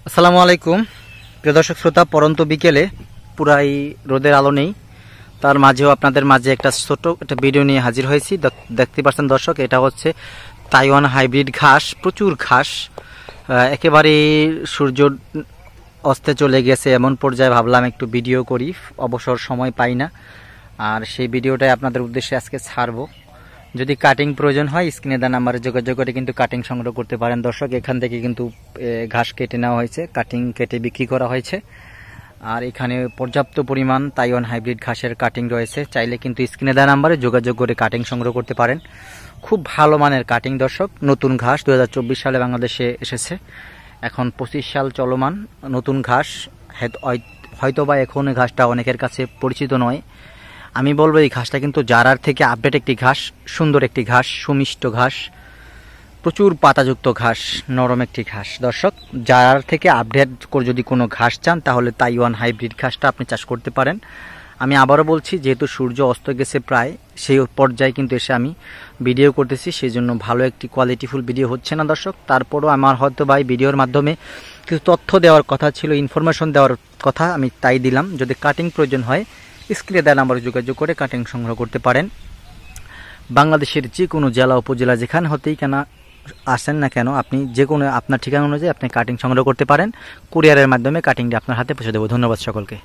আসসালামু আলাইকুম প্রিয় দর্শক শ্রোতা। পরন্ত বিকেলে পুরাই রোদের আলো নেই, তার মাঝেও আপনাদের মাঝে একটা ছোট একটা ভিডিও নিয়ে হাজির হয়েছি। দেখতে পাচ্ছেন দর্শক, এটা হচ্ছে তাইওয়ান হাইব্রিড ঘাস। প্রচুর ঘাস, একেবারে সূর্য অস্তে চলে গেছে এমন পর্যায়ে ভাবলাম একটু ভিডিও করি, অবসর সময় পাই না। আর সেই ভিডিওটাই আপনাদের উদ্দেশ্যে আজকে ছাড়বো। যদি কাটিং প্রয়োজন হয় স্ক্রিনে দেওয়া নাম্বারে যোগাযোগ করে কিন্তু কাটিং সংগ্রহ করতে পারেন দর্শক। এখান থেকে কিন্তু ঘাস কেটে নেওয়া হয়েছে, কাটিং কেটে বিক্রি করা হয়েছে। আর এখানে পর্যাপ্ত পরিমাণ তাইওয়ান হাইব্রিড ঘাসের কাটিং রয়েছে, চাইলে কিন্তু স্ক্রিনে দেওয়া নাম্বারে যোগাযোগ করে কাটিং সংগ্রহ করতে পারেন। খুব ভালো মানের কাটিং দর্শক। নতুন ঘাস 2024 সালে বাংলাদেশে এসেছে, এখন 25 সাল চলমান। নতুন ঘাস, হয়তোবা এখন এই ঘাসটা অনেকের কাছে পরিচিত নয়। আমি বলবো এই ঘাসটা কিন্তু জারার থেকে আপডেট একটি ঘাস, সুন্দর একটি ঘাস, সুমিষ্ট ঘাস, প্রচুর পাতাযুক্ত ঘাস, নরম একটি ঘাস দর্শক। জারার থেকে আপডেট করে যদি কোনো ঘাস চান তাহলে তাইওয়ান হাইব্রিড ঘাসটা আপনি চাষ করতে পারেন। আমি আবারও বলছি, যেহেতু সূর্য অস্ত গেছে প্রায়, সেই পর্যায়ে কিন্তু এসে আমি ভিডিও করতেছি, সেই জন্য ভালো একটি কোয়ালিটিফুল ভিডিও হচ্ছে না দর্শক। তারপরও আমার হয়তো বা এই ভিডিওর মাধ্যমে কিছু তথ্য দেওয়ার কথা ছিল, ইনফরমেশন দেওয়ার কথা, আমি তাই দিলাম। যদি কাটিং প্রয়োজন হয় স্ক্রিনে দেওয়া নাম্বারে যোগাযোগ করে কাটিং সংগ্রহ করতে পারেন। বাংলাদেশের যে কোনো জেলা উপজেলা যেখানে হতেই কেন আসেন না কেন, আপনি যে কোনো আপনার ঠিকানা অনুযায়ী আপনি কাটিং সংগ্রহ করতে পারেন। কুরিয়ারের মাধ্যমে কাটিংটি আপনার হাতে পৌঁছে দেবো। ধন্যবাদ সকলকে।